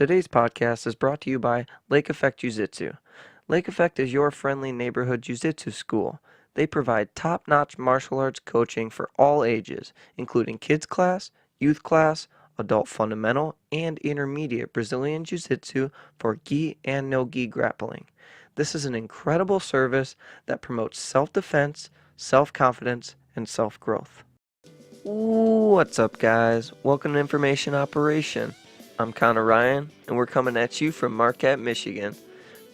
Today's podcast is brought to you by Lake Effect Jiu Jitsu. Lake Effect is your friendly neighborhood Jiu Jitsu school. They provide top-notch martial arts coaching for all ages, including kids class, youth class, adult fundamental, and intermediate Brazilian Jiu Jitsu for gi and no-gi grappling. This is an incredible service that promotes self-defense, self-confidence, and self-growth. What's up, guys? Welcome to Information Operation. I'm Connor Ryan, and we're coming at you from Marquette, Michigan,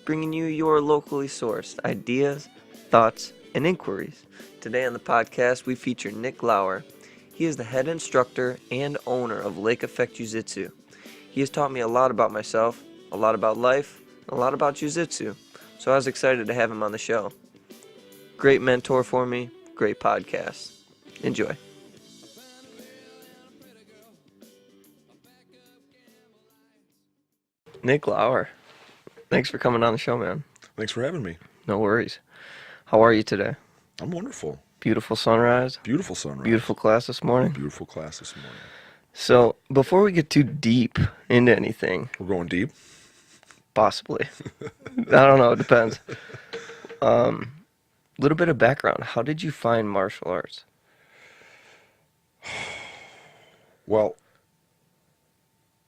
bringing you your locally sourced ideas, thoughts, and inquiries. Today on the podcast, we feature Nick Lauer. He is the head instructor and owner of Lake Effect Jiu Jitsu. He has taught me a lot about myself, a lot about life, and a lot about Jiu Jitsu, so I was excited to have him on the show. Great mentor for me, great podcast. Enjoy. Nick Lauer, thanks for coming on the show, man. Thanks for having me. No worries. How are you today? I'm wonderful. Beautiful sunrise. Beautiful sunrise. Beautiful class this morning. Beautiful class this morning. So, before we get too deep into anything, We're going deep? possibly. I don't know, it depends. Little bit of background. How did you find martial arts? Well,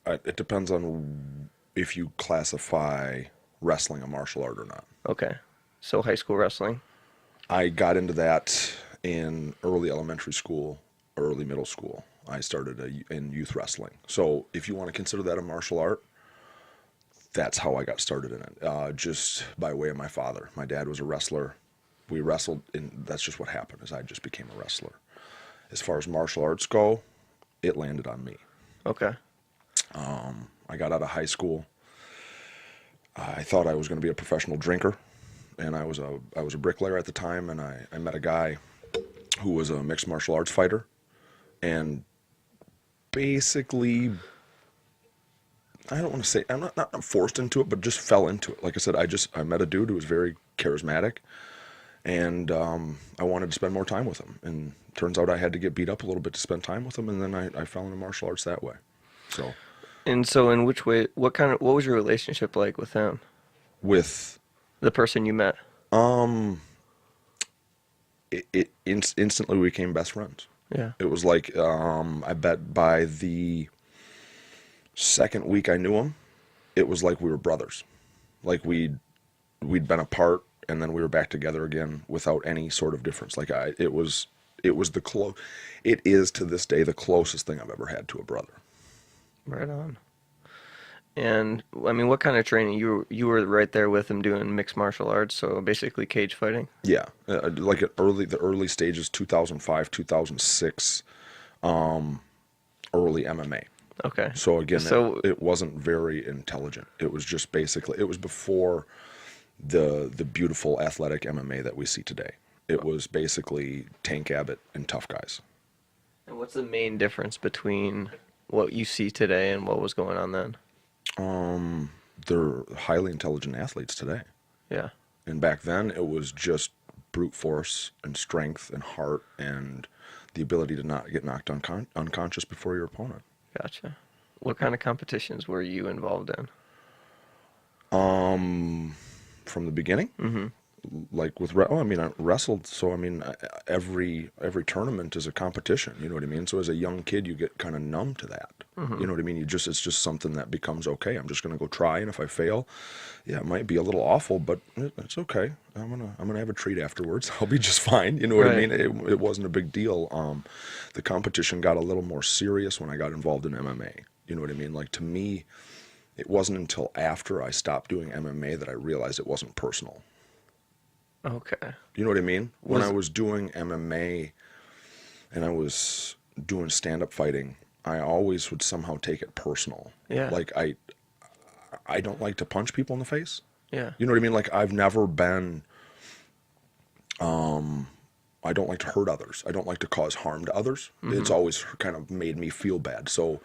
it depends on if you classify wrestling a martial art or not. Okay. So, high school wrestling. I got into that in early elementary school, early middle school. I started in youth wrestling. So, if you want to consider that a martial art, that's how I got started in it, just by way of my father. My dad was a wrestler. We wrestled, and that's just what happened, is I just became a wrestler. As far as martial arts go, it landed on me. Okay. I got out of high school. I thought I was going to be a professional drinker, and I was a bricklayer at the time, and I met a guy who was a mixed martial arts fighter, and basically, I don't want to say, I'm not forced into it, but just fell into it. Like I said, I met a dude who was very charismatic, and I wanted to spend more time with him. And turns out I had to get beat up a little bit to spend time with him, and then I fell into martial arts that way. So, In which way, what was your relationship like with him? with The person you met? instantly we became best friends. Yeah. It was like, I bet by the second week I knew him, it was like we were brothers. Like we'd been apart, and then we were back together again without any sort of difference. Like it is to this day the closest thing I've ever had to a brother. Right on. And, I mean, what kind of training? You were right there with him doing mixed martial arts, so basically cage fighting? Yeah, like the early stages, 2005, 2006, early MMA. Okay. So again, So, it wasn't very intelligent. It was just basically, it was before the beautiful athletic MMA that we see today. It was basically Tank Abbott and tough guys. and what's the main difference between what you see today and what was going on then? They're highly intelligent athletes today. Yeah. And back then, it was just brute force and strength and heart and the ability to not get knocked unconscious before your opponent. Gotcha. What kind of competitions were you involved in? From the beginning, Mm-hmm. like I mean, I wrestled, so I mean, every tournament is a competition. You know what I mean? So as a young kid, you get kind of numb to that. Mm-hmm. You know what I mean? It's just something that becomes okay. I'm just gonna go try, and if I fail, yeah, it might be a little awful, but it's okay. I'm gonna have a treat afterwards. I'll be just fine. You know what I Right. mean? It wasn't a big deal. The competition got a little more serious when I got involved in MMA. You know what I mean? Like, to me, it wasn't until after I stopped doing MMA that I realized it wasn't personal. Okay. You know what I mean? When Was- I was doing MMA and I was doing stand-up fighting, I always would somehow take it personal. Yeah. Like, I don't like to punch people in the face. Yeah. You know what I mean? Like, I've never been, I don't like to hurt others. I don't like to cause harm to others. It's always kind of made me feel bad. So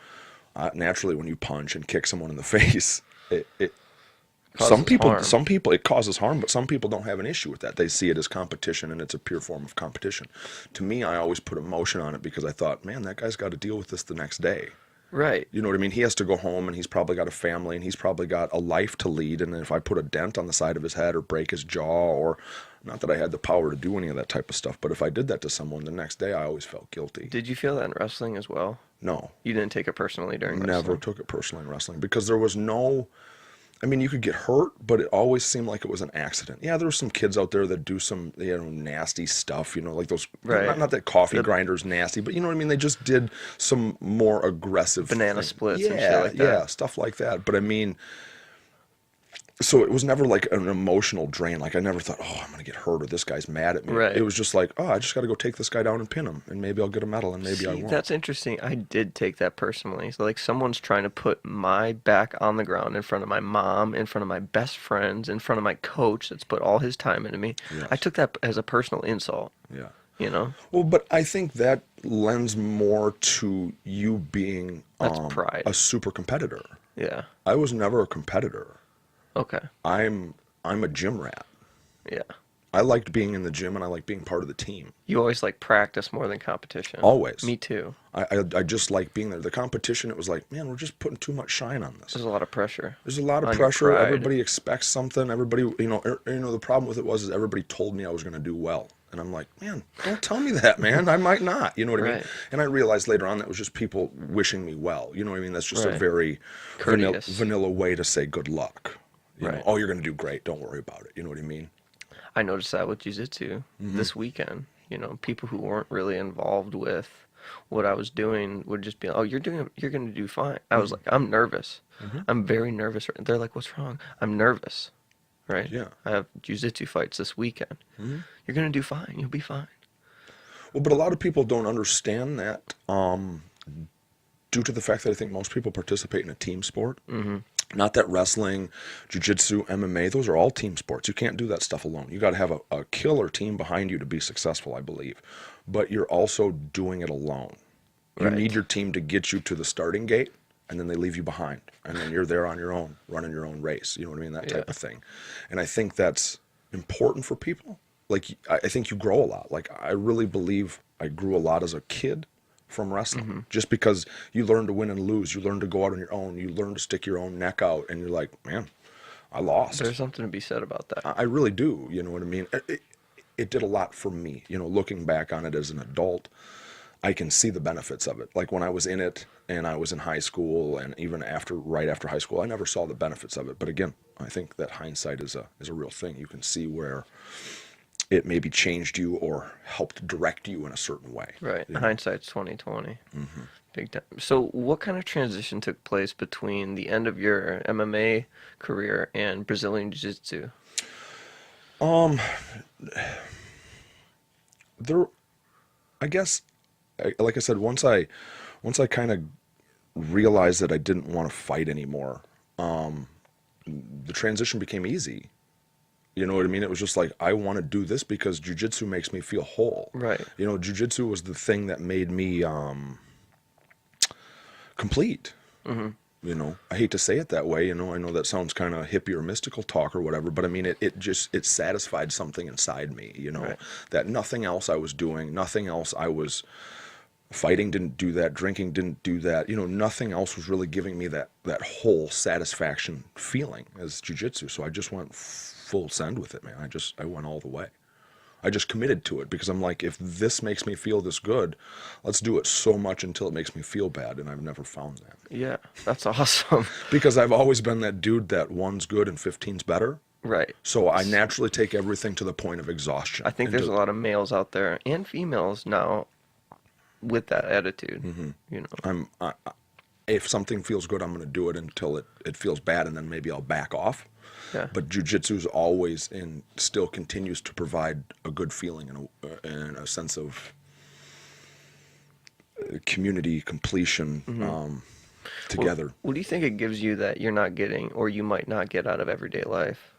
naturally, when you punch and kick someone in the face, it Causes harm. some people it causes harm, but some people don't have an issue with that. They see it as competition, and it's a pure form of competition. To me, I always put emotion on it because I thought, man, that guy's got to deal with this the next day. Right. You know what I mean? He has to go home, and he's probably got a family, and he's probably got a life to lead. And if I put a dent on the side of his head or break his jaw, or not that I had the power to do any of that type of stuff, but if I did that to someone the next day, I always felt guilty. Did you feel that in wrestling as well? No, You didn't take it personally during never wrestling? took it personally in wrestling because there was no. I mean, you could get hurt, but it always seemed like it was an accident. Yeah, there were some kids out there that do some, nasty stuff, like those, Right. not that coffee The grinder's nasty, but you know what I mean? They just did some more aggressive banana thing. splits and Yeah, shit like that. yeah, stuff like that. But I mean, so it was never like an emotional drain. Like I never thought, oh, I'm going to get hurt or this guy's mad at me. Right. It was just like, oh, I just got to go take this guy down and pin him, and maybe I'll get a medal, and maybe I See, won't. that's interesting. I did take that personally. So, like, someone's trying to put my back on the ground in front of my mom, in front of my best friends, in front of my coach that's put all his time into me. Yes. I took that as a personal insult, Yeah. you know? Well, but I think that lends more to you being That's pride. a super competitor. Yeah. I was never a competitor. Okay. I'm a gym rat. Yeah. I liked being in the gym, and I liked being part of the team. You always like practice more than competition. Always. Me too. I just like being there. The competition, it was like, man, we're just putting too much shine on this. There's a lot of pressure. There's a lot of on your pressure. pride. Everybody expects something. Everybody, the problem with it was is everybody told me I was going to do well. And I'm like, man, don't tell me that, man. I might not. You know what I mean? Right. And I realized later on that was just people wishing me well. You know what I mean? That's just a Right. very Courteous. vanilla way to say good luck. You know, Right. oh, you're going to do great. Don't worry about it. You know what I mean? I noticed that with jiu-jitsu Mm-hmm. this weekend. People who weren't really involved with what I was doing would just be, "Oh, you're going to do fine." I was like, "I'm nervous. Mm-hmm. I'm very nervous." They're like, "What's wrong?" I'm nervous. Right? Yeah. I have jiu-jitsu fights this weekend. Mm-hmm. You're going to do fine. You'll be fine. Well, but a lot of people don't understand that due to the fact that I think most people participate in a team sport. Mm-hmm. Not that wrestling, jiu-jitsu, MMA, those are all team sports. You can't do that stuff alone. You got to have a killer team behind you to be successful, I believe. But you're also doing it alone. You Right. need your team to get you to the starting gate, and then they leave you behind. And then you're there on your own, running your own race. You know what I mean? That type Yeah. of thing. And I think that's important for people. Like, I think you grow a lot. Like, I really believe I grew a lot as a kid from wrestling. Mm-hmm. Just because you learn to win and lose, you learn to go out on your own, you learn to stick your own neck out, and you're like, man, I lost. There's something to be said about that. I really do. You know what I mean? It did a lot for me. Looking back on it as an adult, I can see the benefits of it. Like when I was in it and I was in high school, and even right after high school, I never saw the benefits of it. But again, I think that hindsight is a real thing. You can see where it maybe changed you or helped direct you in a certain way. Right. You know? Hindsight's 2020. Mm-hmm. Big time. So, what kind of transition took place between the end of your MMA career and Brazilian Jiu-Jitsu? There, I guess, like I said, once I kind of realized that I didn't want to fight anymore, the transition became easy. You know what I mean? It was just like, I want to do this because jiu-jitsu makes me feel whole. Right. Jiu-jitsu was the thing that made me complete. Mm-hmm. I hate to say it that way. I know that sounds kind of hippie or mystical talk or whatever, but I mean, it satisfied something inside me, Right. that nothing else I was doing, nothing else I was fighting didn't do that, drinking didn't do that, nothing else was really giving me that whole satisfaction feeling as jiu-jitsu. So I just went full send with it, man. I went all the way. I just committed to it because I'm like, if this makes me feel this good, let's do it so much until it makes me feel bad. And I've never found that. Yeah, that's awesome. Because I've always been that dude that one's good and 15's better. Right. So I naturally take everything to the point of exhaustion. I think there's a lot of males out there and females now with that attitude. Mm-hmm. If something feels good, I'm going to do it until it feels bad, and then maybe I'll back off. Yeah. But jiu-jitsu's always and still continues to provide a good feeling and a sense of community completion together. What do you think it gives you that you're not getting or you might not get out of everyday life?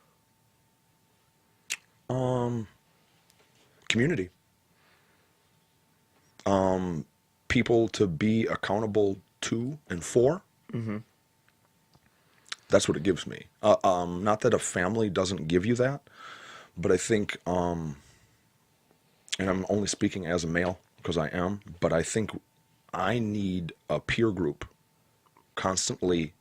Community. People to be accountable to and for. Mm-hmm. That's what it gives me. Not that a family doesn't give you that, but I think, and I'm only speaking as a male because I am, but I think I need a peer group constantly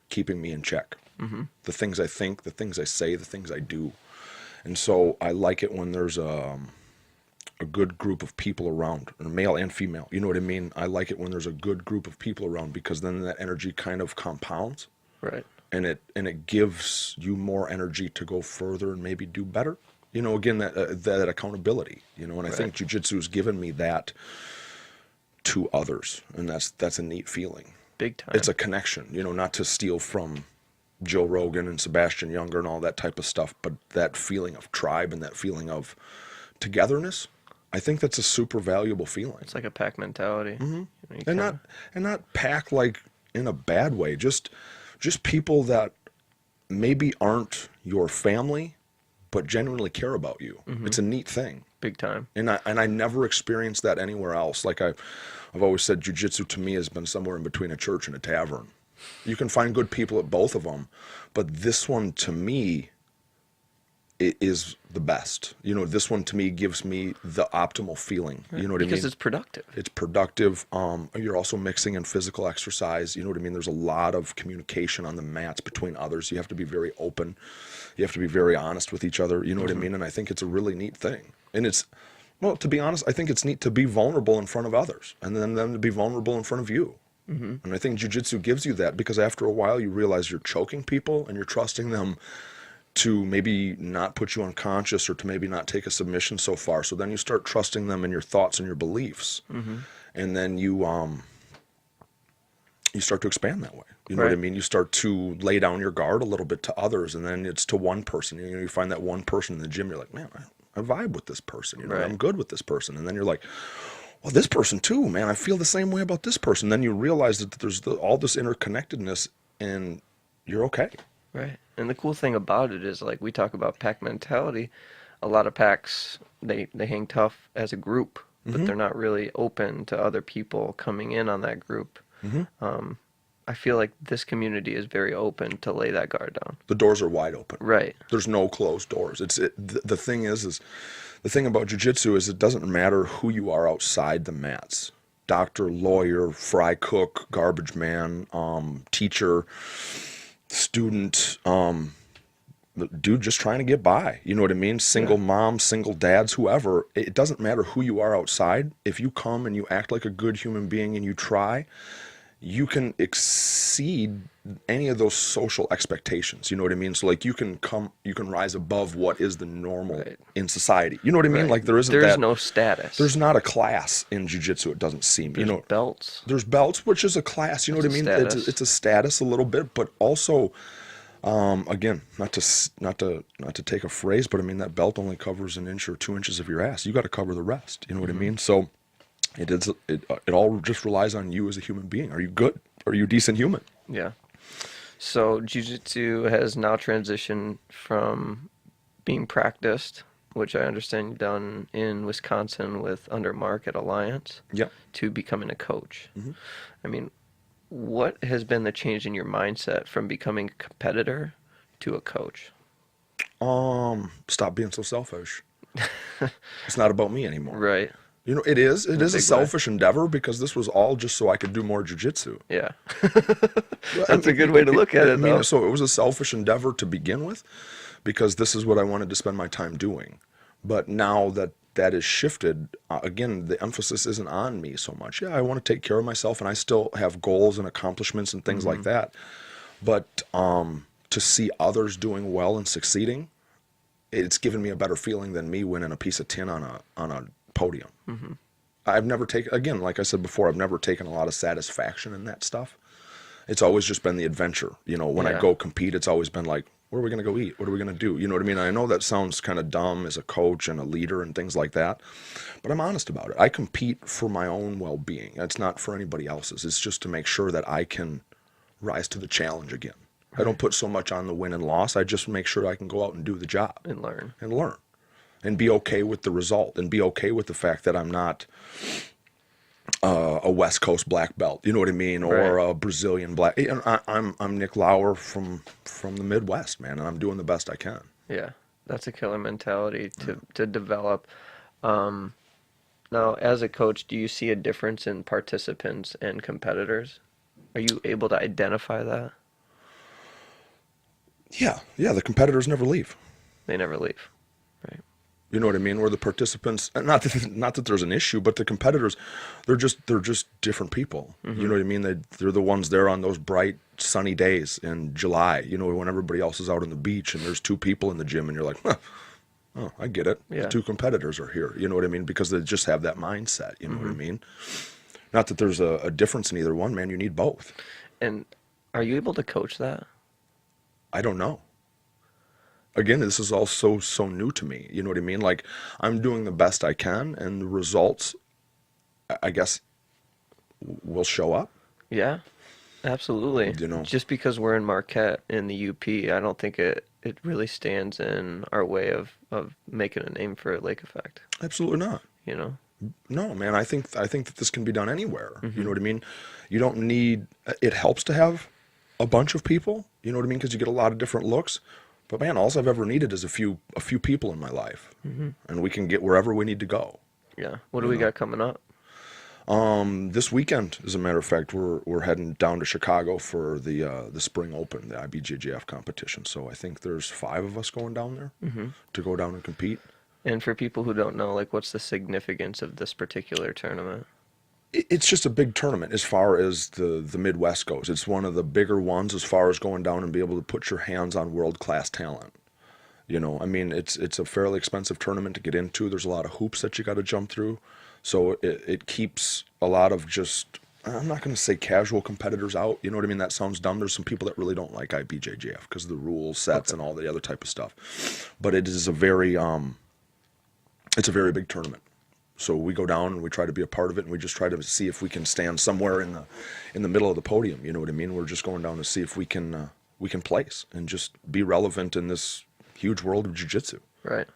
keeping me in check. The things I think, the things I say, the things I do. And so I like it when there's a good group of people around, male and female. You know what I mean? I like it when there's a good group of people around, because then that energy kind of compounds. Right. And it gives you more energy to go further and maybe do better. You know, again, that accountability. You know, and I think jiu-jitsu has given me that to others, and that's a neat feeling. Big time. It's a connection. You know, not to steal from Joe Rogan and Sebastian Younger and all that type of stuff, but that feeling of tribe and that feeling of togetherness. I think that's a super valuable feeling. It's like a pack mentality. You And not pack like in a bad way. Just people that maybe aren't your family, but genuinely care about you. It's a neat thing. Big time. And I never experienced that anywhere else. Like I've always said, jiu-jitsu to me has been somewhere in between a church and a tavern. You can find good people at both of them, but this one to me is the best. You know, this one to me gives me the optimal feeling. You know what I mean? Because it's productive. It's productive. You're also mixing in physical exercise. You know what I mean? There's a lot of communication on the mats between others. You have to be very open. You have to be very honest with each other. You know what I mean? And I think it's a really neat thing. And well, to be honest, I think it's neat to be vulnerable in front of others, and then them to be vulnerable in front of you. And I think jiu-jitsu gives you that, because after a while you realize you're choking people and you're trusting them to maybe not put you unconscious, or to maybe not take a submission so far. So then you start trusting them in your thoughts and your beliefs. And then you start to expand that way. You know what I mean? You start to lay down your guard a little bit to others, and then it's to one person. You know, you find that one person in the gym, you're like, man, I vibe with this person. You know, I'm good with this person. And then you're like, well, this person too, man, I feel the same way about this person. Then you realize that there's all this interconnectedness, and you're okay. Right. And the cool thing about it is, like we talk about pack mentality, a lot of packs, they hang tough as a group, but they're not really open to other people coming in on that group. I feel like this community is very open to lay that guard down. The doors are wide open. Right. There's no closed doors. The thing is the thing about jiu-jitsu is it doesn't matter who you are outside the mats. Doctor, lawyer, fry cook, garbage man, teacher, student, dude just trying to get by. You know what I mean? Single moms, single dads, whoever. It doesn't matter who you are outside. If you come and you act like a good human being and you try, you can exceed any of those social expectations. You know what I mean? So like you can rise above what is the normal in society. You know what I mean? Like there's no status. There's not a class in jiu-jitsu, it doesn't seem. There's belts. There's belts, which is a class. You know what I mean? It's a status a little bit, but also again, not to take a phrase, but I mean that belt only covers 1 inch or 2 inches of your ass. You got to cover the rest. You know what I mean? So it all just relies on you as a human being. Are you good? Are you a decent human? Yeah. So jiu-jitsu has now transitioned from being practiced, which I understand you've done in Wisconsin under Marquette Alliance, to becoming a coach. I mean, what has been the change in your mindset from becoming a competitor to a coach? Stop being so selfish. It's not about me anymore. Right. You know, it is a selfish endeavor, because this was all just so I could do more jiu-jitsu. Yeah. That's a good way to look at it, though. So it was a selfish endeavor to begin with, because this is what I wanted to spend my time doing. But now that is shifted, again, the emphasis isn't on me so much. Yeah, I want to take care of myself, and I still have goals and accomplishments and things like that. But to see others doing well and succeeding, it's given me a better feeling than me winning a piece of tin on a podium. I've never taken, again, like I said before, I've never taken a lot of satisfaction in that stuff. It's always just been the adventure. You know, when I go compete, it's always been like, where are we going to go eat? What are we going to do? You know what I mean? I know that sounds kind of dumb as a coach and a leader and things like that, but I'm honest about it. I compete for my own well-being. It's not for anybody else's. It's just to make sure that I can rise to the challenge again. I don't put so much on the win and loss. I just make sure I can go out and do the job. And learn. And be okay with the result, and be okay with the fact that I'm not a West Coast black belt, you know what I mean, or a Brazilian black. I'm Nick Lauer from the Midwest, man, and I'm doing the best I can. Yeah, that's a killer mentality to develop. Now, as a coach, do you see a difference in participants and competitors? Are you able to identify that? Yeah, the competitors never leave. They never leave, right? You know what I mean? Where the participants, not that there's an issue, but the competitors, they're just different people. You know what I mean? They're the ones there on those bright sunny days in July. You know, when everybody else is out on the beach and there's two people in the gym, and you're like, huh, oh, I get it. The Yeah. two competitors are here. You know what I mean? Because they just have that mindset. You know what I mean? Not that there's a difference in either one, man. You need both. And are you able to coach that? I don't know. Again, this is all so new to me. You know what I mean? Like, I'm doing the best I can, and the results, I guess, will show up. Yeah, absolutely. You know. Just because we're in Marquette in the UP, I don't think it really stands in our way of making a name for Lake Effect, Absolutely not. you know? No, man. I think that this can be done anywhere. You know what I mean? You don't need. It helps to have a bunch of people. You know what I mean? Because you get a lot of different looks. But man, all I've ever needed is a few people in my life, and we can get wherever we need to go. Yeah. What do we got coming up? This weekend, as a matter of fact, we're heading down to Chicago for the Spring Open, the IBJJF competition. So I think there's 5 of us going down there to go down and compete. And for people who don't know, like, what's the significance of this particular tournament? It's just a big tournament as far as the Midwest goes. It's one of the bigger ones as far as going down and be able to put your hands on world-class talent. You know, I mean, it's a fairly expensive tournament to get into. There's a lot of hoops that you got to jump through. So it keeps a lot of just, I'm not going to say casual competitors out. You know what I mean? That sounds dumb. There's some people that really don't like IBJJF because of the rules, sets, and all the other type of stuff. But it is it's a very big tournament. So we go down and we try to be a part of it, and we just try to see if we can stand somewhere in the middle of the podium. You know what I mean? We're just going down to see if we can place and just be relevant in this huge world of jiu-jitsu. Right.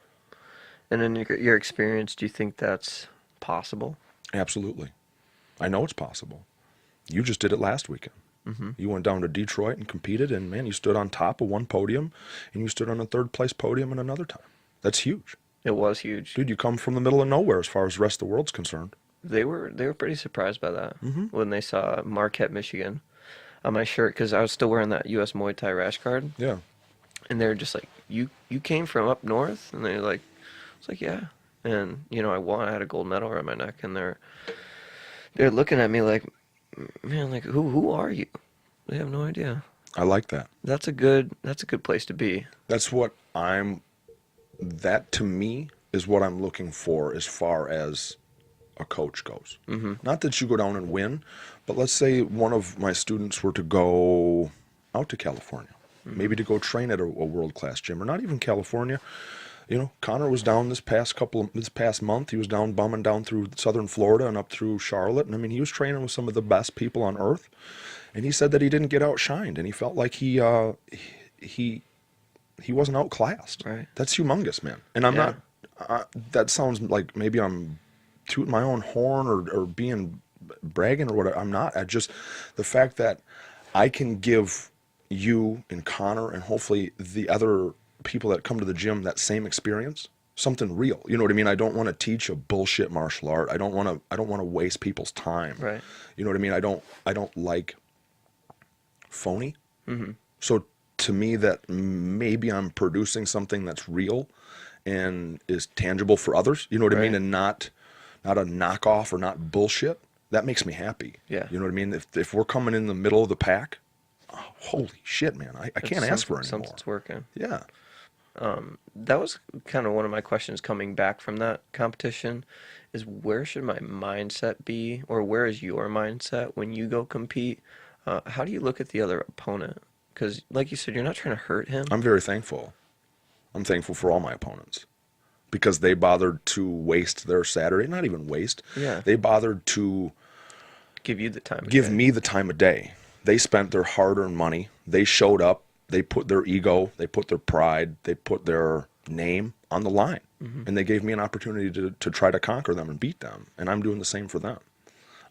And in your experience, do you think that's possible? Absolutely. I know it's possible. You just did it last weekend. You went down to Detroit and competed, and man, you stood on top of one podium, and you stood on a third place podium in another time. That's huge. It was huge. Dude, you come from the middle of nowhere as far as the rest of the world's concerned. They were pretty surprised by that when they saw Marquette, Michigan on my shirt, because I was still wearing that U.S. Muay Thai rash guard. Yeah. And they were just like, you came from up north? And they're like, it's like, yeah. And, you know, I won. I had a gold medal around my neck, and they're looking at me like, man, like, who are you? They have no idea. I like that. That's a good place to be. That to me is what I'm looking for as far as a coach goes. Not that you go down and win, but let's say one of my students were to go out to California, maybe to go train at a world-class gym, or not even California. You know, Connor was down this past month. He was down bumming down through southern Florida and up through Charlotte. And I mean, he was training with some of the best people on earth. And he said that he didn't get outshined, and he felt like he wasn't outclassed. Right. That's humongous, man. And I'm Yeah. not. That sounds like maybe I'm tooting my own horn or being bragging or whatever. I'm not. The fact that I can give you and Connor and hopefully the other people that come to the gym that same experience, something real. You know what I mean? I don't want to teach a bullshit martial art. I don't want to waste people's time. Right. You know what I mean? I don't like phony. So to me, that maybe I'm producing something that's real and is tangible for others. You know what I mean? Right. And not a knockoff or not bullshit. That makes me happy. Yeah. You know what I mean? If we're coming in the middle of the pack, oh, holy shit, man! I can't ask for any more. Something's working. Yeah. That was kind of one of my questions coming back from that competition, is where should my mindset be, or where is your mindset when you go compete? How do you look at the other opponent? Because, like you said, you're not trying to hurt him. I'm very thankful. I'm thankful for all my opponents because they bothered to waste their Saturday. Not even waste. Yeah. They bothered to Give you the time. give me the time of day. They spent their hard-earned money. They showed up. They put their ego, they put their pride, they put their name on the line. And they gave me an opportunity to try to conquer them and beat them. And I'm doing the same for them.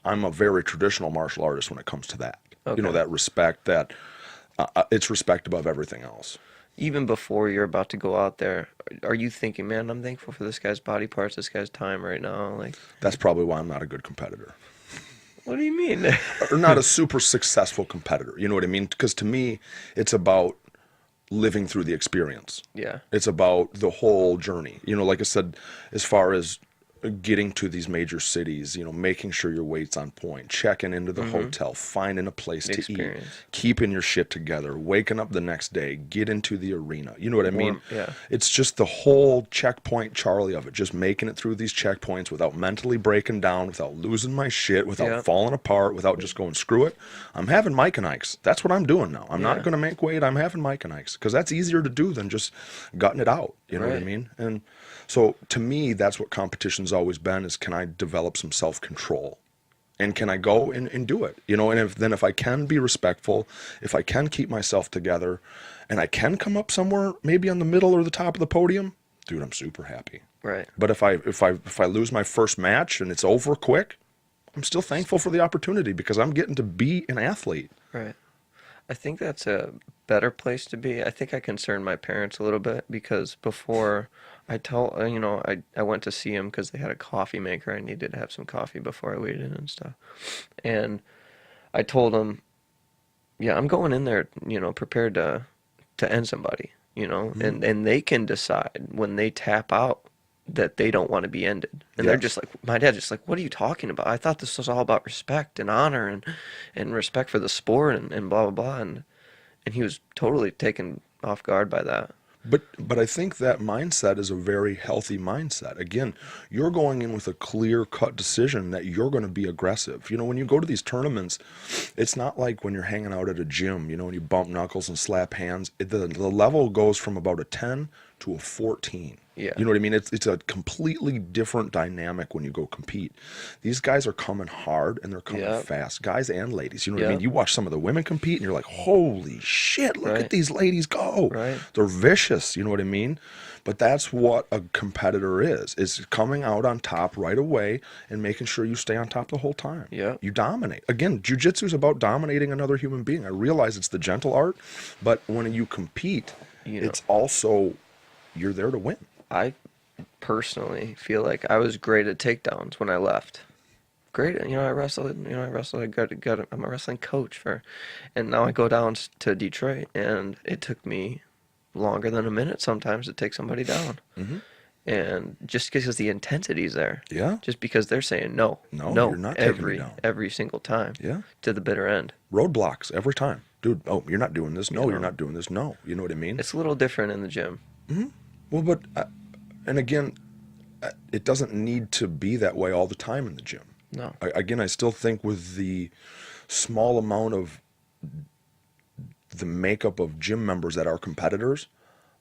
I'm a very traditional martial artist when it comes to that. Okay. You know, that respect, that it's respect above everything else. Even before you're about to go out there, are you thinking, man, I'm thankful for this guy's body parts, this guy's time right now? Like, That's probably why I'm not a good competitor. What do you mean? or not a super successful competitor. You know what I mean? Because to me, it's about living through the experience. Yeah. It's about the whole journey. You know, like I said, as far as getting to these major cities, you know, making sure your weight's on point, checking into the hotel, finding a place The to eat, experience. keeping your shit together, waking up the next day, get into the arena. You know what I mean? Yeah. It's just the whole checkpoint Charlie of it, just making it through these checkpoints without mentally breaking down, without losing my shit, without Yeah. falling apart, without just going, screw it. I'm having Mike and Ike's. That's what I'm doing now. I'm Yeah. not going to make weight. I'm having Mike and Ike's because that's easier to do than just gutting it out. You know what I Right. mean? And so to me, that's what competition's always been is can I develop some self-control? And can I go and do it? You know, and if I can be respectful, if I can keep myself together, and I can come up somewhere, maybe on the middle or the top of the podium, dude, I'm super happy. Right. But if I lose my first match and it's over quick, I'm still thankful for the opportunity because I'm getting to be an athlete. Right. I think that's a better place to be. I think I concerned my parents a little bit because before I went to see them because they had a coffee maker. I needed to have some coffee before I weighed in and stuff. And I told them, yeah, I'm going in there, prepared to end somebody, and they can decide when they tap out that they don't want to be ended. And they're Yes. just like, my dad's just like, what are you talking about? I thought this was all about respect and honor and respect for the sport and blah, blah, blah. And he was totally taken off guard by that. But I think that mindset is a very healthy mindset. Again, you're going in with a clear-cut decision that you're going to be aggressive. You know, when you go to these tournaments, it's not like when you're hanging out at a gym, you know, and you bump knuckles and slap hands. The level goes from about a 10 to a 14. Yeah. You know what I mean? It's a completely different dynamic when you go compete. These guys are coming hard and they're coming Yep. fast, guys and ladies. You know what I Yep. mean? You watch some of the women compete and you're like, holy shit, look Right. at these ladies go. Right. They're vicious, you know what I mean? But that's what a competitor is coming out on top right away and making sure you stay on top the whole time. Yep. You dominate. Again, jiu-jitsu is about dominating another human being. I realize it's the gentle art, but when you compete, You know. it's also, you're there to win. I personally feel like I was great at takedowns when I left. Great, I wrestled. I'm a wrestling coach and now I go down to Detroit, and it took me longer than a minute sometimes to take somebody down. And just because the intensity's there, Yeah. just because they're saying no, No, no, you're not taking me down. every single time, Yeah. to the bitter end. Roadblocks every time. Dude, oh, you're not doing this. No, You you're know. not doing this. No. You know what I mean? It's a little different in the gym. Well, but, and again, it doesn't need to be that way all the time in the gym. No, Again, I still think with the small amount of the makeup of gym members that are competitors,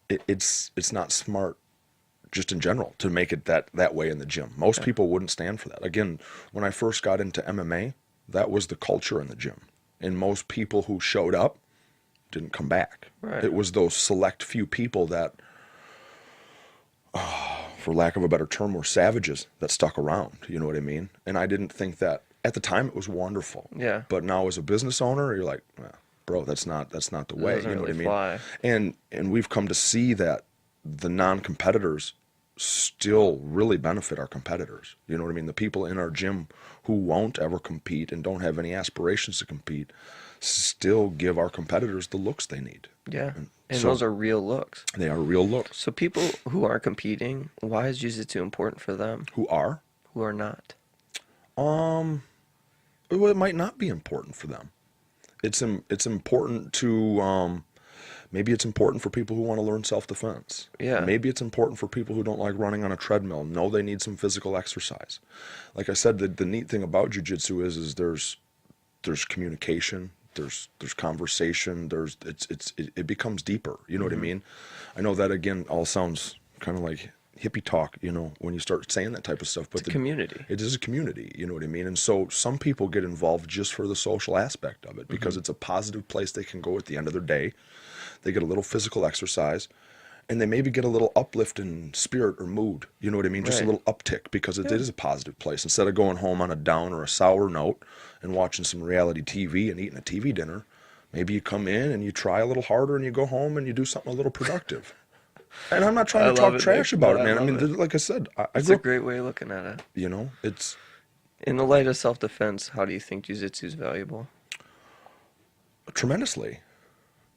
it's not smart just in general to make it that way in the gym. Most people wouldn't stand for that. Again, when I first got into MMA, that was the culture in the gym. And most people who showed up didn't come back. Right. It was those select few people that, for lack of a better term, were savages that stuck around. You know what I mean? And I didn't think that at the time it was wonderful. Yeah. But now as a business owner, you're like, well, bro, that's not the way. doesn't You know what I really mean? fly. And we've come to see that the non-competitors still really benefit our competitors. You know what I mean? The people in our gym who won't ever compete and don't have any aspirations to compete still give our competitors the looks they need. yeah, and so- those are real looks. They are real looks. So people who are competing, why is jiu-jitsu important for them? Who are? Who are not? Well, it might not be important for them. It's important to maybe it's important for people who want to learn self-defense. Yeah. Maybe it's important for people who don't like running on a treadmill. Know they need some physical exercise. Like I said, the neat thing about jiu-jitsu is there's communication, there's conversation, it becomes deeper. You know what I mean? I know that again all sounds kind of like hippie talk, you know, when you start saying that type of stuff. But It's a community. It is a community, you know what I mean? And so some people get involved just for the social aspect of it because it's a positive place they can go at the end of their day. They get a little physical exercise, and they maybe get a little uplift in spirit or mood, you know what I mean? Just a Right. little uptick because it is a positive place. Instead of going home on a down or a sour note and watching some reality TV and eating a TV dinner, maybe you come in and you try a little harder and you go home and you do something a little productive. And I'm not trying I to love talk it, trash Nick. about No, it, I man. I love mean, it. like I said, I It's grew a up, great way of looking at it. you know, In the light of self-defense, how do you think jiu-jitsu is valuable? Tremendously.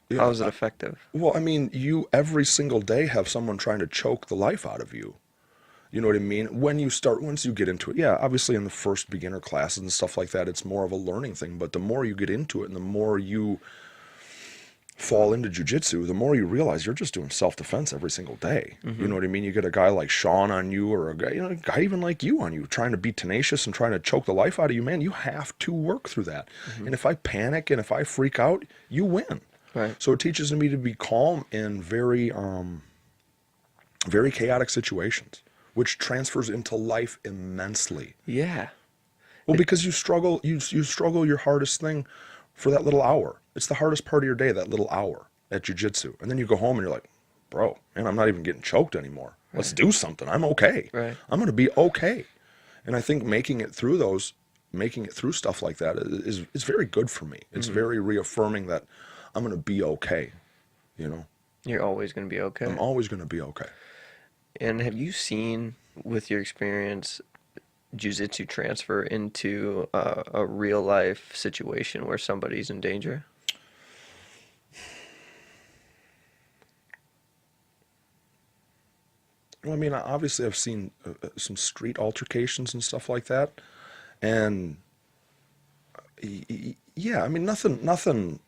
How Yeah. is it effective? Well, I mean, you every single day have someone trying to choke the life out of you. You know what I mean? Once you get into it, yeah, obviously in the first beginner classes and stuff like that, it's more of a learning thing. But the more you get into it and the more you fall into jujitsu, the more you realize you're just doing self-defense every single day. You know what I mean? You get a guy like Sean on you, or a guy even like you on you, trying to be tenacious and trying to choke the life out of you, man, you have to work through that. And if I panic and if I freak out, you win. Right. So it teaches me to be calm in very chaotic situations, which transfers into life immensely. Yeah. Well, because you struggle your hardest thing for that little hour. It's the hardest part of your day, that little hour at jiu-jitsu. And then you go home and you're like, bro, man, I'm not even getting choked anymore. Let's do something. I'm okay. Right. I'm going to be okay. And I think making it through stuff like that is very good for me. It's very reaffirming that I'm going to be okay, you know? You're always going to be okay. I'm always going to be okay. And have you seen, with your experience, jiu-jitsu transfer into a real-life situation where somebody's in danger? Well, I mean, obviously I've seen some street altercations and stuff like that. And yeah, I mean, nothing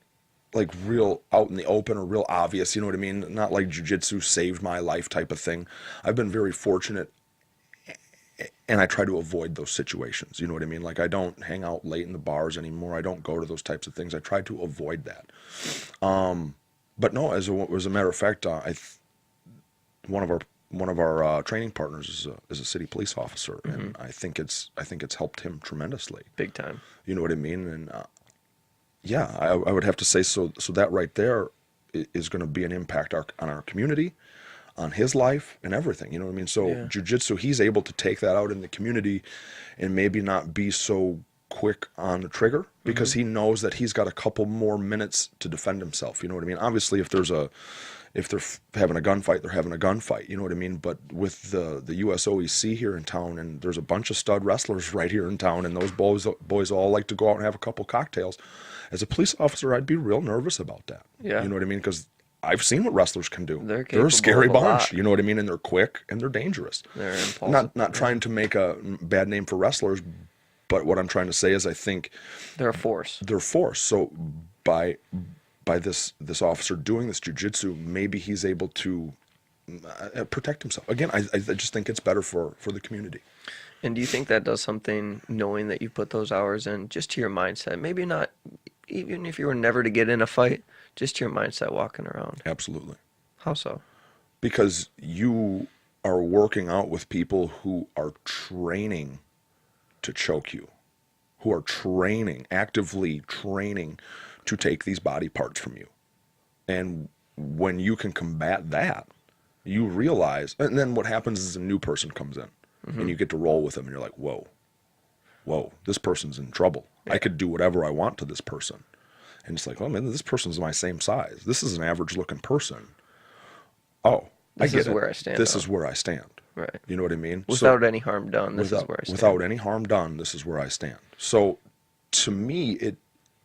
like real out in the open or real obvious, you know what I mean? Not like jiu-jitsu saved my life type of thing. I've been very fortunate, and I try to avoid those situations, you know what I mean? Like, I don't hang out late in the bars anymore. I don't go to those types of things. I try to avoid that. But no, as a matter of fact, one of our training partners is a city police officer, and I think it's helped him tremendously. Big time. You know what I mean? And yeah, I would have to say so. So that right there is going to be an impact on our community, on his life, and everything. You know what I mean? So Yeah. jiu-jitsu, he's able to take that out in the community, and maybe not be so quick on the trigger because he knows that he's got a couple more minutes to defend himself. You know what I mean? Obviously, if they're having a gunfight, they're having a gunfight. You know what I mean? But with the USOEC here in town, and there's a bunch of stud wrestlers right here in town, and those boys all like to go out and have a couple cocktails. As a police officer, I'd be real nervous about that. Yeah. You know what I mean? Because I've seen what wrestlers can do. They're They're capable a scary of a bunch. lot. You know what I mean? And they're quick and they're dangerous. They're impulsive. Not trying to make a bad name for wrestlers, but what I'm trying to say is I think They're a force. they're forced. So by this officer doing this jujitsu, maybe he's able to protect himself. Again, I just think it's better for the community. And do you think that does something, knowing that you put those hours in, just to your mindset? Maybe not, even if you were never to get in a fight, just to your mindset walking around. Absolutely. How so? Because you are working out with people who are training to choke you, who are actively training to take these body parts from you. And when you can combat that, you realize, and then what happens is a new person comes in and you get to roll with them and you're like, whoa, this person's in trouble. I could do whatever I want to this person. And it's like, oh man, this person's my same size. This is an average looking person. Oh, I This get is it. where I stand This now. is where I stand. Right. You know what I mean? Without any harm done, this is where I stand. Without any harm done, this is where I stand. So to me,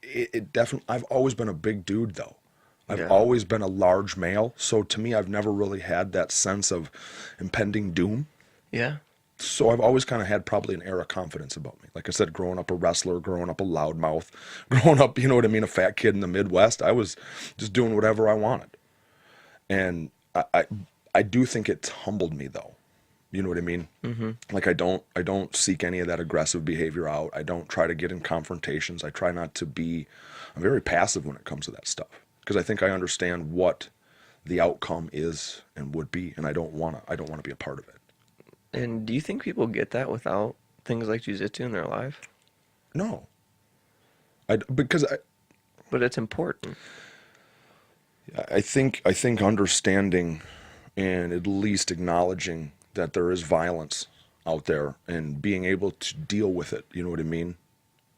it definitely, I've always been a big dude though. I've Yeah. always been a large male. So to me, I've never really had that sense of impending doom. Yeah. So I've always kind of had probably an air of confidence about me. Like I said, growing up a wrestler, growing up a loudmouth, growing up, you know what I mean, a fat kid in the Midwest, I was just doing whatever I wanted. And I do think it's humbled me though. You know what I mean? Mm-hmm. Like I don't seek any of that aggressive behavior out. I don't try to get in confrontations. I try not to be, I'm very passive when it comes to that stuff. Because I think I understand what the outcome is and would be, and I don't want to be a part of it. And do you think people get that without things like jiu-jitsu in their life? No. But it's important. I think understanding and at least acknowledging that there is violence out there and being able to deal with it, you know what I mean,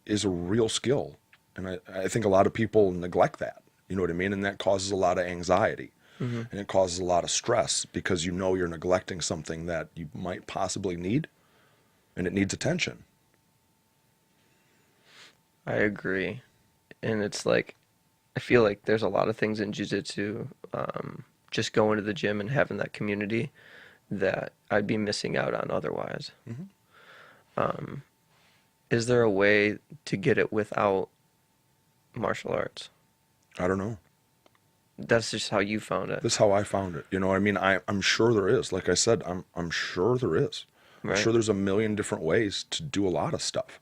is a real skill. And I think a lot of people neglect that, you know what I mean? And that causes a lot of anxiety. And it causes a lot of stress because you know you're neglecting something that you might possibly need, and it needs attention. I agree. And it's like, I feel like there's a lot of things in jiu-jitsu, just going to the gym and having that community that I'd be missing out on otherwise. Hmm. Um, is there a way to get it without martial arts? I don't know. That's just how you found it, This is how I found it. You know what I mean? I'm sure there is. Like I said, I'm sure there is. I'm right? sure there's a million different ways to do a lot of stuff.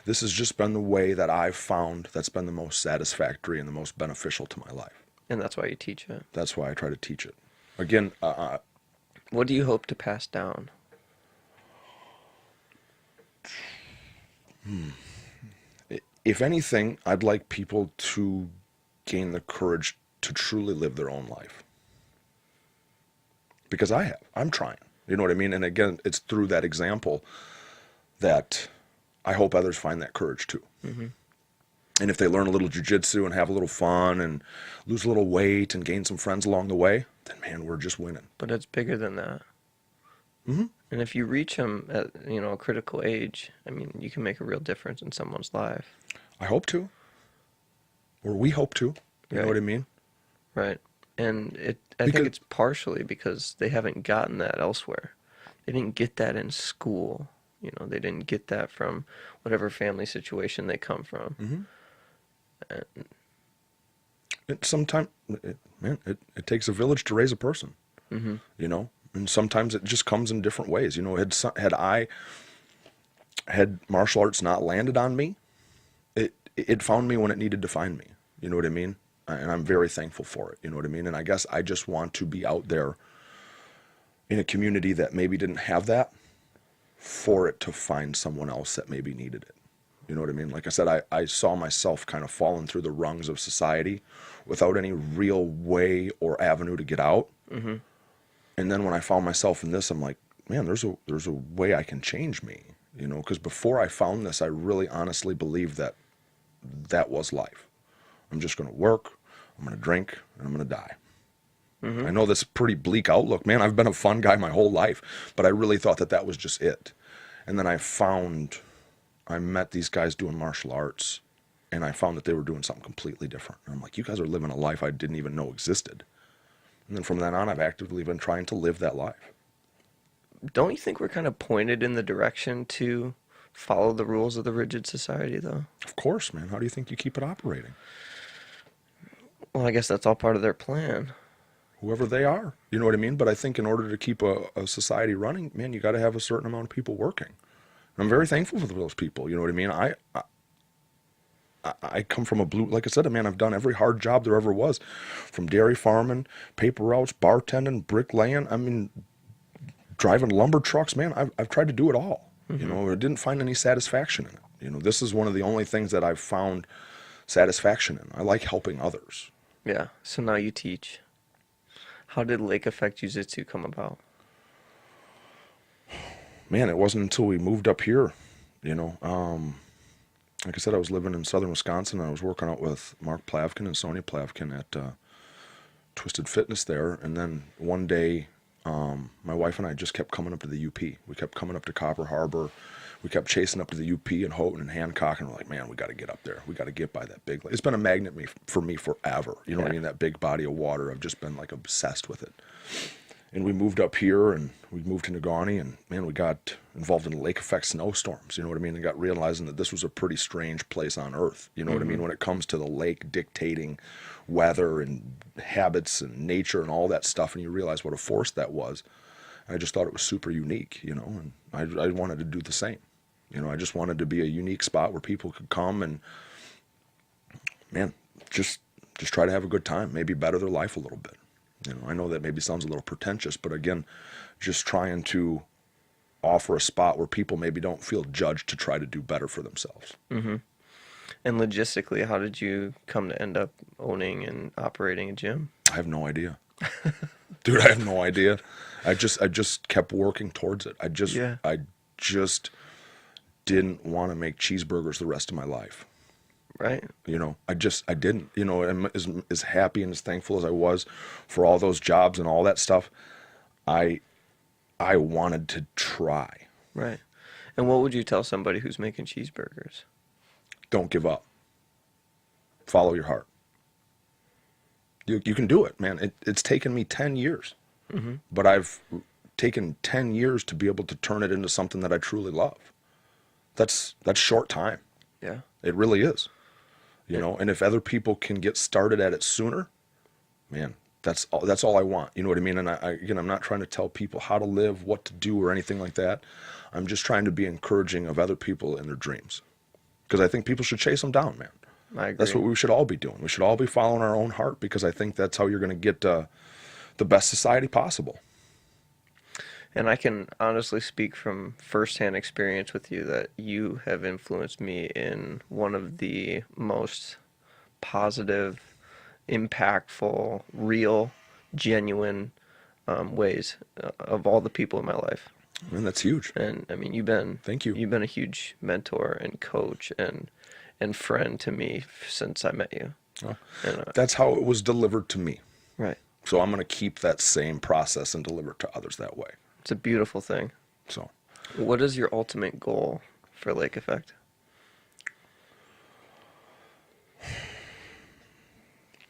This has just been the way that I've found that's been the most satisfactory and the most beneficial to my life. And that's why you teach it. That's why I try to teach it. Again, What do you hope to pass down? if anything, I'd like people to gain the courage to truly live their own life. Because I have. I'm trying. You know what I mean? And again, it's through that example that I hope others find that courage too. Hmm. And if they learn a little jujitsu and have a little fun and lose a little weight and gain some friends along the way, then man, we're just winning. But it's bigger than that. Hmm. And if you reach them at, a critical age, I mean, you can make a real difference in someone's life. I hope to, or we hope to. You know Right. what I mean? Right. And I think Because it's partially because they haven't gotten that elsewhere. They didn't get that in school. They didn't get that from whatever family situation they come from. hmm And, it sometimes, man, it takes a village to raise a person. hmm You know, and sometimes it just comes in different ways. You know, had martial arts not landed on me, it found me when it needed to find me. You know what I mean? And I'm very thankful for it. You know what I mean? And I guess I just want to be out there in a community that maybe didn't have that, for it to find someone else that maybe needed it. You know what I mean? Like I said, I saw myself kind of falling through the rungs of society without any real way or avenue to get out. hmm And then when I found myself in this, I'm like, man, there's a way I can change me. You know, because before I found this, I really honestly believed that that was life. I'm just going to work, I'm going to drink, and I'm going to die. hmm I know that's a pretty bleak outlook, man. I've been a fun guy my whole life, but I really thought that that was just it. And then I met these guys doing martial arts, and I found that they were doing something completely different. And I'm like, you guys are living a life I didn't even know existed. And then from then on, I've actively been trying to live that life. Don't you think we're kind of pointed in the direction to follow the rules of the rigid society, though? Of course, man. How do you think you keep it operating? Well, I guess that's all part of their plan. Whoever they are, you know what I mean? But I think in order to keep a society running, man, you got to have a certain amount of people working. And I'm very thankful for those people. You know what I mean? I come from like I said, man, I've done every hard job there ever was, from dairy farming, paper routes, bartending, bricklaying. I mean, driving lumber trucks, man. I've tried to do it all. You Hmm. know, I didn't find any satisfaction in it. You know, this is one of the only things that I've found satisfaction in. I like helping others. Yeah. So now you teach. How did Lake Effect Jiu Jitsu come about? Man, it wasn't until we moved up here, you know. Like I said, I was living in southern Wisconsin. I was working out with Mark Plavkin and Sonia Plavkin at Twisted Fitness there. And then one day, my wife and I just kept coming up to the UP. We kept coming up to Copper Harbor. We kept chasing up to the UP and Houghton and Hancock, and we're like, man, we got to get up there. We got to get by that big lake. It's been a magnet for me forever. You know what I Yeah. mean? That big body of water. I've just been like obsessed with it. And we moved up here, and we moved to Negaunee, and man, we got involved in Lake Effect snowstorms. You know what I mean? And got realizing that this was a pretty strange place on Earth. You know what I mean? Hmm. When it comes to the lake dictating weather and habits and nature and all that stuff, and you realize what a force that was. I just thought it was super unique, you know, and I wanted to do the same. You know, I just wanted to be a unique spot where people could come and, man, just try to have a good time, maybe better their life a little bit. You know, I know that maybe sounds a little pretentious, but again, just trying to offer a spot where people maybe don't feel judged to try to do better for themselves. hmm And logistically, how did you come to end up owning and operating a gym? I have no idea. Dude, I have no idea. I just kept working towards it. Yeah. I just didn't want to make cheeseburgers the rest of my life. Right? You know, I didn't. You know, and as happy and as thankful as I was for all those jobs and all that stuff, I I wanted to try. Right. And what would you tell somebody who's making cheeseburgers? Don't give up. Follow your heart. You can do it, man. It's taken me 10 years, but I've taken 10 years to be able to turn it into something that I truly love. That's short time. Yeah. It really is. You know, and if other people can get started at it sooner, man, that's all I want. You know what I mean? And again, I'm not trying to tell people how to live, what to do, or anything like that. I'm just trying to be encouraging of other people in their dreams, because I think people should chase them down, man. I agree. That's what we should all be doing. We should all be following our own heart, because I think that's how you're going to get the best society possible. And I can honestly speak from firsthand experience with you that you have influenced me in one of the most positive, impactful, real, genuine ways of all the people in my life. And that's huge. And I mean, Thank you. You've been a huge mentor and coach and friend to me since I met you. Oh, And, that's how it was delivered to me. right. So I'm going to keep that same process and deliver it to others that way. It's a beautiful thing. So, What is your ultimate goal for Lake Effect?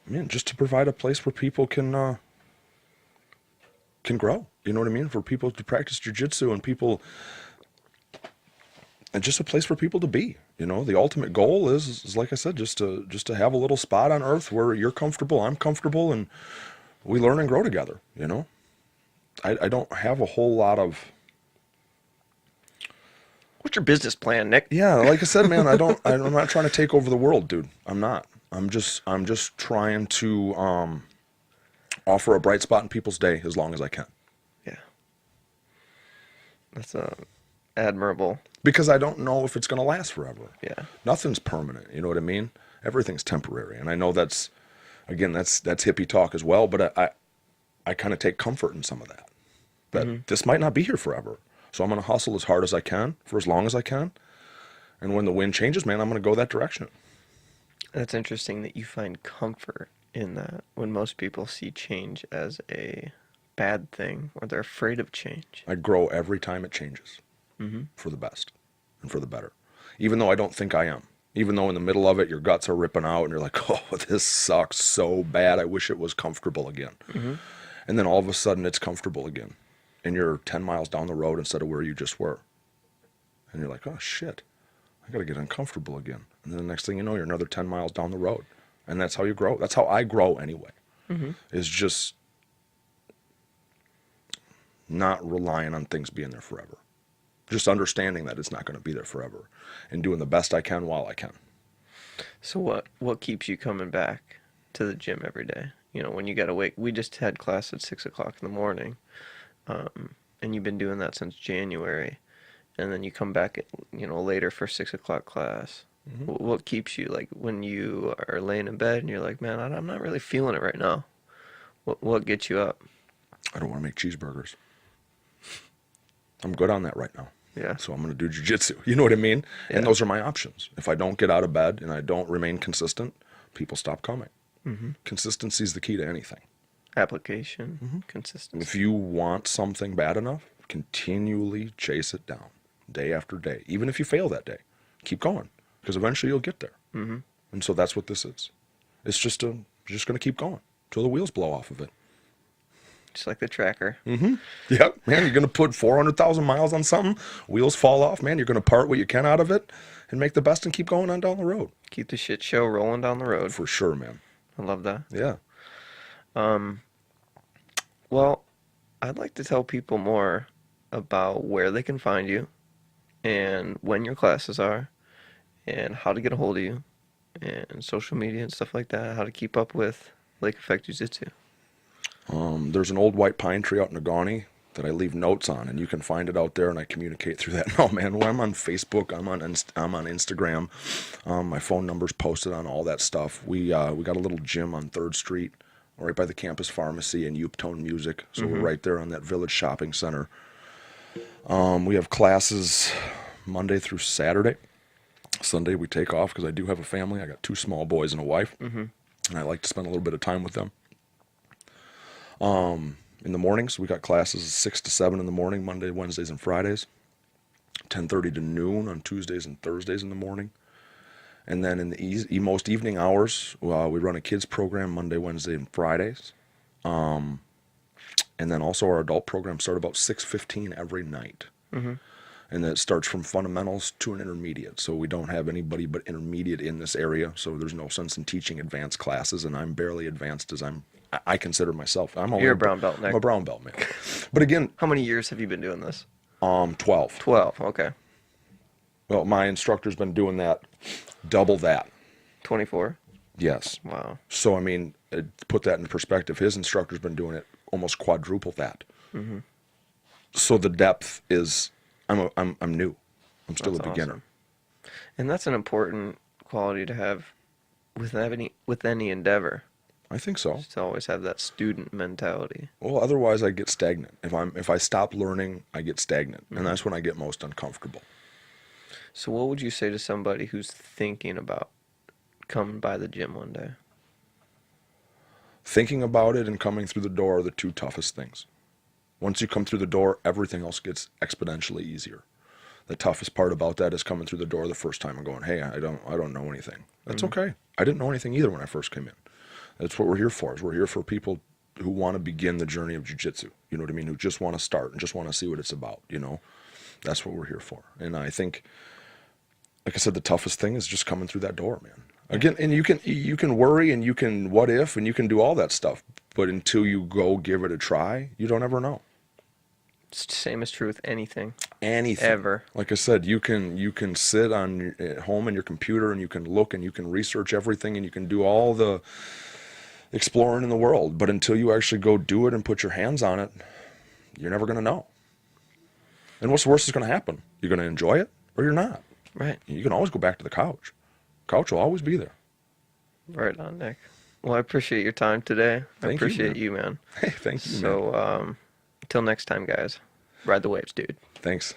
man, just to provide a place where people can grow. You know what I mean? For people to practice jiu-jitsu, and just a place for people to be. You know, the ultimate goal is like I said, just to have a little spot on earth where you're comfortable, I'm comfortable, and we learn and grow together. You know, I don't have a whole lot of. What's your business plan, Nick? Yeah, like I said, man, I'm not trying to take over the world, dude. I'm not. I'm just trying to offer a bright spot in people's day as long as I can. Yeah. That's admirable. Because I don't know if it's going to last forever. Yeah. Nothing's permanent, you know what I mean? Everything's temporary. And I know that's hippie talk as well, but I kind of take comfort in some of that. That this might not be here forever. So I'm going to hustle as hard as I can for as long as I can. And when the wind changes, man, I'm going to go that direction. That's interesting that you find comfort in that when most people see change as a bad thing or they're afraid of change. I grow every time it changes for the best and for the better. Even though I don't think I am. Even though in the middle of it, your guts are ripping out and you're like, oh, this sucks so bad. I wish it was comfortable again. And then all of a sudden it's comfortable again. And you're 10 miles down the road instead of where you just were. And you're like, oh, shit, I got to get uncomfortable again. And then the next thing you know, you're another 10 miles down the road. And that's how you grow. That's how I grow anyway. Is just not relying on things being there forever. Just understanding that it's not going to be there forever. And doing the best I can while I can. So what keeps you coming back to the gym every day? You know, when you got to wake. We just had class at 6 o'clock in the morning. And you've been doing that since January, and then you come back, later for 6 o'clock class. What keeps you, like, when you are laying in bed and you're like, man, I'm not really feeling it right now? What gets you up? I don't want to make cheeseburgers. I'm good on that right now. Yeah. So I'm going to do jiu-jitsu. You know what I mean? Yeah. And those are my options. If I don't get out of bed and I don't remain consistent, people stop coming. Consistency is the key to anything. Application, consistency. If you want something bad enough, continually chase it down, day after day. Even if you fail that day, keep going, because eventually you'll get there. And so that's what this is. It's just you're just going to keep going till the wheels blow off of it. Just like the tracker. Yep, man, you're going to put 400,000 miles on something, wheels fall off, man, you're going to part what you can out of it and make the best and keep going on down the road. Keep the shit show rolling down the road. For sure, man. I love that. Yeah. Well, I'd like to tell people more about where they can find you and when your classes are and how to get a hold of you and social media and stuff like that, how to keep up with Lake Effect Jiu Jitsu. There's an old white pine tree out in Nagani that I leave notes on, and you can find it out there, and I communicate through that. No, man, when I'm on Facebook, I'm on Instagram. My phone number's posted on all that stuff. We got a little gym on 3rd Street, right by the campus pharmacy and Uptone Music. So we're right there on that Village Shopping Center. We have classes Monday through Saturday. Sunday we take off because I do have a family. I got 2 small boys and a wife, and I like to spend a little bit of time with them. In the mornings, we got classes 6 to 7 in the morning, Monday, Wednesdays, and Fridays. 10:30 to noon on Tuesdays and Thursdays in the morning. And then in the most evening hours, we run a kids program Monday, Wednesday, and Fridays. And then also our adult programs start about 6:15 every night. Mm-hmm. And that starts from fundamentals to an intermediate. So we don't have anybody but intermediate in this area. So there's no sense in teaching advanced classes. And I'm barely advanced as I consider myself. You're a brown belt, Nick. I'm a brown belt, man. But again, How many years have you been doing this? 12. 12, okay. Well, my instructor's been doing that, double that. 24? Yes. Wow. So, I mean, put that in perspective. His instructor's been doing it almost quadruple that. Mm-hmm. So the depth is, I'm new. I'm still That's a beginner. awesome. And that's an important quality to have with any endeavor. I think so. Just to always have that student mentality. Well, otherwise I get stagnant. If I stop learning, I get stagnant, Mm-hmm. and that's when I get most uncomfortable. So what would you say to somebody who's thinking about coming by the gym one day? Thinking about it and coming through the door are the two toughest things. Once you come through the door, everything else gets exponentially easier. The toughest part about that is coming through the door the first time and going, "Hey, I don't know anything." That's Mm-hmm. okay. I didn't know anything either when I first came in. That's what we're here for. Is we're here for people who want to begin the journey of jiu-jitsu. You know what I mean? Who just want to start and just want to see what it's about. You know, that's what we're here for. And I think, like I said, the toughest thing is just coming through that door, man. Again, and you can worry and you can what if and you can do all that stuff, but until you go give it a try, you don't ever know. Same is true with anything. Anything. Ever. Like I said, you can sit at home on your computer and you can look and you can research everything and you can do all the exploring in the world, but until you actually go do it and put your hands on it, you're never going to know. And what's the worst is going to happen? You're going to enjoy it or you're not. Right. You can always go back to the couch. Couch will always be there. Right on, Nick. Well, I appreciate your time today. I Thank you, appreciate man. you, man. Hey, thank you, man. So, until next time, guys, ride the waves, dude. Thanks.